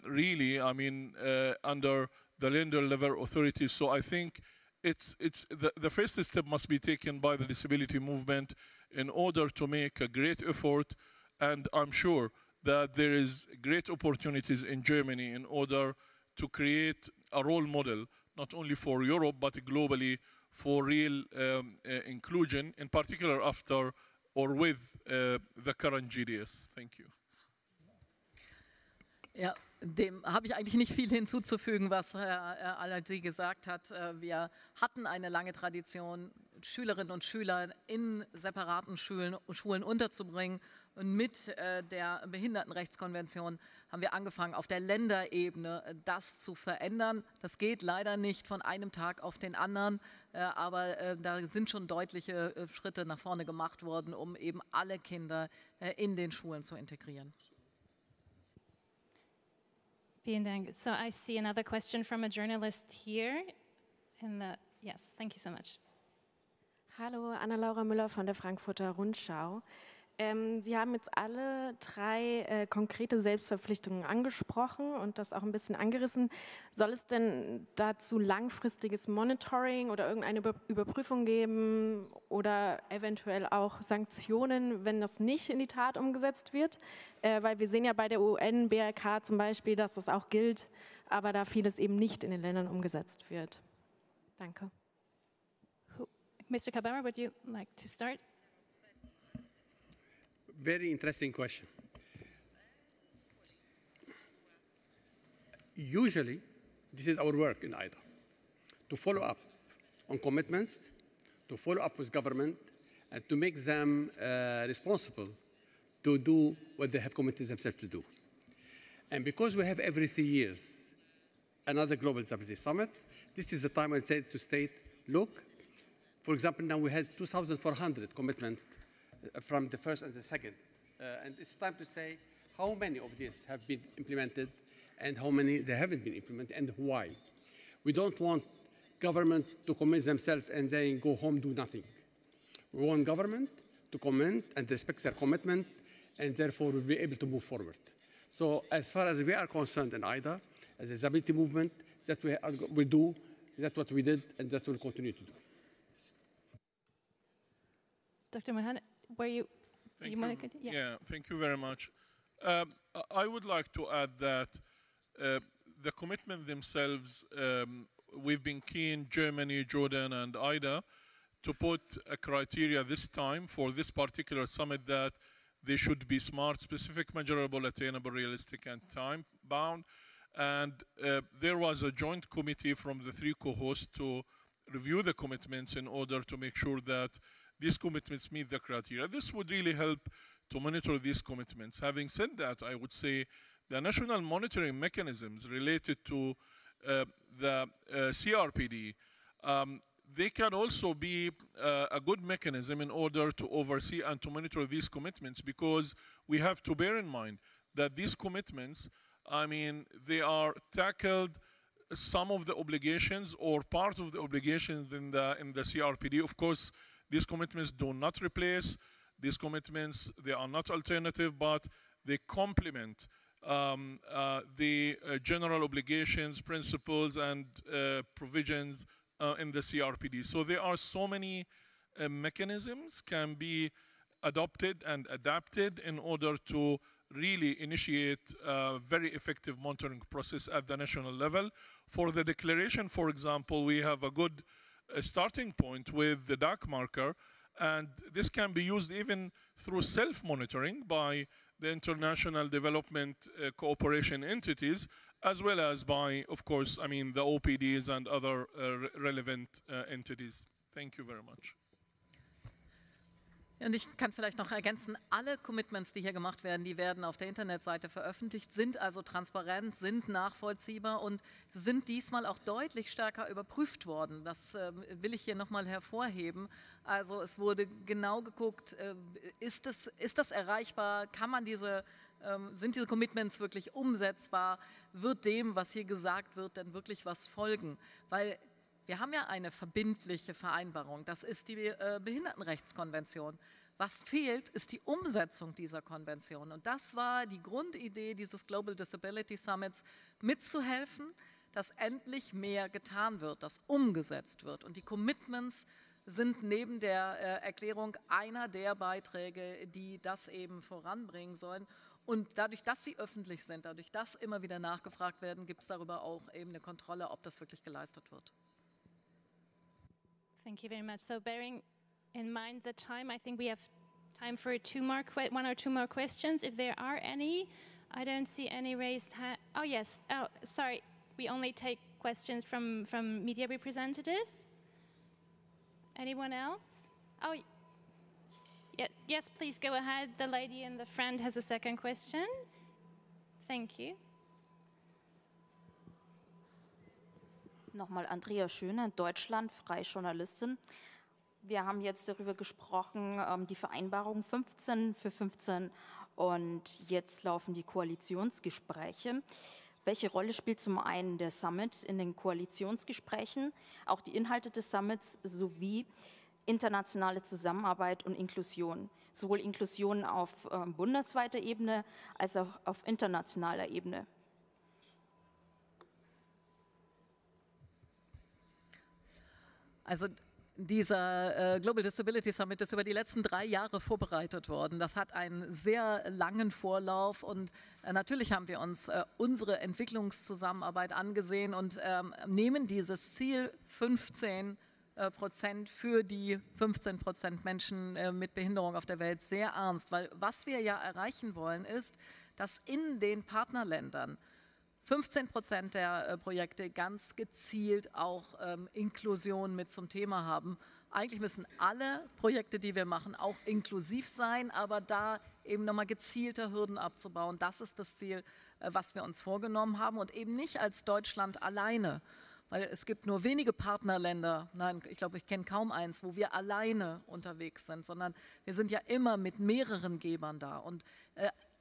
really, under the Länder level authorities. So I think the first step must be taken by the disability movement in order to make a great effort, and I'm sure that there is great opportunities in Germany in order to create a role model, not only for Europe, but globally for real inclusion, in particular after or with the current GDS. Thank you. Ja, dem habe ich eigentlich nicht viel hinzuzufügen, was Herr Al-Hussein gesagt hat. Wir hatten eine lange Tradition, Schülerinnen und Schüler in separaten Schulen unterzubringen. Und mit der Behindertenrechtskonvention haben wir angefangen, auf der Länderebene das zu verändern. Das geht leider nicht von einem Tag auf den anderen, aber da sind schon deutliche Schritte nach vorne gemacht worden, um eben alle Kinder in den Schulen zu integrieren. Vielen Dank. So I see another question from a journalist here. Yes, thank you so much. Hallo, Anna-Laura Müller von der Frankfurter Rundschau. Sie haben jetzt alle 3 konkrete Selbstverpflichtungen angesprochen und das auch ein bisschen angerissen. Soll es denn dazu langfristiges Monitoring oder irgendeine Überprüfung geben oder eventuell auch Sanktionen, wenn das nicht in die Tat umgesetzt wird? Weil wir sehen ja bei der UN-BRK zum Beispiel, dass das auch gilt, aber da vieles eben nicht in den Ländern umgesetzt wird. Danke. Mr. Kabbara, would you like to start? Very interesting question. Usually, this is our work in IDA, to follow up on commitments, to follow up with government, and to make them responsible to do what they have committed themselves to do. And because we have every 3 years another Global Disability Summit, this is the time I said to state, look, for example, now we had 2,400 commitments from the first and the second. And it's time to say how many of these have been implemented and how many they haven't been implemented and why. We don't want government to commit themselves and then go home, do nothing. We want government to commit and respect their commitment, and therefore we'll be able to move forward. So as far as we are concerned in IDA, as a disability movement, that we do, that's what we did, and that we'll continue to do. Dr. Mohan, were you want to continue? Yeah, thank you very much. I would like to add that the commitment themselves, we've been keen, Germany, Jordan, and IDA, to put a criteria this time for this particular summit that they should be smart, specific, measurable, attainable, realistic, and time-bound. And there was a joint committee from the 3 co-hosts to review the commitments in order to make sure that these commitments meet the criteria. This would really help to monitor these commitments. Having said that, I would say the national monitoring mechanisms related to the CRPD, they can also be a good mechanism in order to oversee and to monitor these commitments, because we have to bear in mind that these commitments, I mean, they are tackled some of the obligations or part of the obligations in the CRPD. Of course, these commitments do not replace. These commitments, they are not alternative, but they complement the general obligations, principles, and provisions in the CRPD. So there are so many mechanisms can be adopted and adapted in order to really initiate a very effective monitoring process at the national level. For the declaration, for example, we have a good starting point with the DAC marker, and this can be used even through self-monitoring by the international development cooperation entities, as well as by, of course, I mean, the OPDs and other relevant entities. Thank you very much. Und ich kann vielleicht noch ergänzen, alle Commitments, die hier gemacht werden, die werden auf der Internetseite veröffentlicht, sind also transparent, sind nachvollziehbar und sind diesmal auch deutlich stärker überprüft worden. Das will ich hier nochmal hervorheben. Also es wurde genau geguckt, ist das erreichbar, sind diese Commitments wirklich umsetzbar, wird dem, was hier gesagt wird, denn wirklich was folgen? Weil wir haben ja eine verbindliche Vereinbarung, das ist die Behindertenrechtskonvention. Was fehlt, ist die Umsetzung dieser Konvention. Und das war die Grundidee dieses Global Disability Summits, mitzuhelfen, dass endlich mehr getan wird, dass umgesetzt wird. Und die Commitments sind neben der Erklärung einer der Beiträge, die das eben voranbringen sollen. Und dadurch, dass sie öffentlich sind, dadurch, dass immer wieder nachgefragt werden, gibt es darüber auch eben eine Kontrolle, ob das wirklich geleistet wird. Thank you very much. So bearing in mind the time, I think we have time for one or two more questions. If there are any, I don't see any raised hand. Oh, yes. Oh, sorry. We only take questions from media representatives. Anyone else? Oh, yes, please go ahead. The lady in the front has a second question. Thank you. Nochmal Andrea Schöne, Deutschland, freie Journalistin. Wir haben jetzt darüber gesprochen, die Vereinbarung 15 für 15 und jetzt laufen die Koalitionsgespräche. Welche Rolle spielt zum einen der Summit in den Koalitionsgesprächen, auch die Inhalte des Summits sowie internationale Zusammenarbeit und Inklusion, sowohl Inklusion auf bundesweiter Ebene als auch auf internationaler Ebene? Also dieser Global Disability Summit ist über die letzten 3 Jahre vorbereitet worden. Das hat einen sehr langen Vorlauf und natürlich haben wir uns unsere Entwicklungszusammenarbeit angesehen und nehmen dieses Ziel 15% für die 15% Menschen mit Behinderung auf der Welt sehr ernst. Weil was wir ja erreichen wollen ist, dass in den Partnerländern 15% der Projekte ganz gezielt auch Inklusion mit zum Thema haben. Eigentlich müssen alle Projekte, die wir machen, auch inklusiv sein, aber da eben nochmal gezielter Hürden abzubauen. Das ist das Ziel, was wir uns vorgenommen haben und eben nicht als Deutschland alleine. Weil es gibt nur wenige Partnerländer, nein, ich glaube, ich kenne kaum eins, wo wir alleine unterwegs sind, sondern wir sind ja immer mit mehreren Gebern da. Und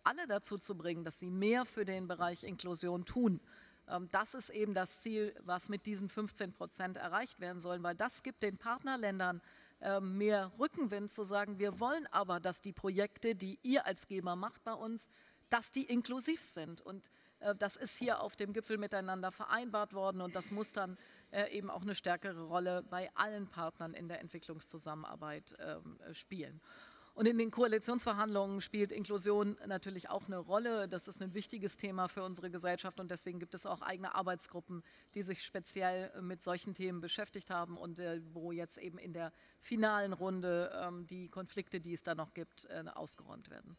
alle dazu zu bringen, dass sie mehr für den Bereich Inklusion tun. Das ist eben das Ziel, was mit diesen 15% erreicht werden soll, weil das gibt den Partnerländern mehr Rückenwind zu sagen, wir wollen aber, dass die Projekte, die ihr als Geber macht bei uns, dass die inklusiv sind. Und das ist hier auf dem Gipfel miteinander vereinbart worden und das muss dann eben auch eine stärkere Rolle bei allen Partnern in der Entwicklungszusammenarbeit spielen. Und in den Koalitionsverhandlungen spielt Inklusion natürlich auch eine Rolle. Das ist ein wichtiges Thema für unsere Gesellschaft und deswegen gibt es auch eigene Arbeitsgruppen, die sich speziell mit solchen Themen beschäftigt haben und wo jetzt eben in der finalen Runde die Konflikte, die es da noch gibt, ausgeräumt werden.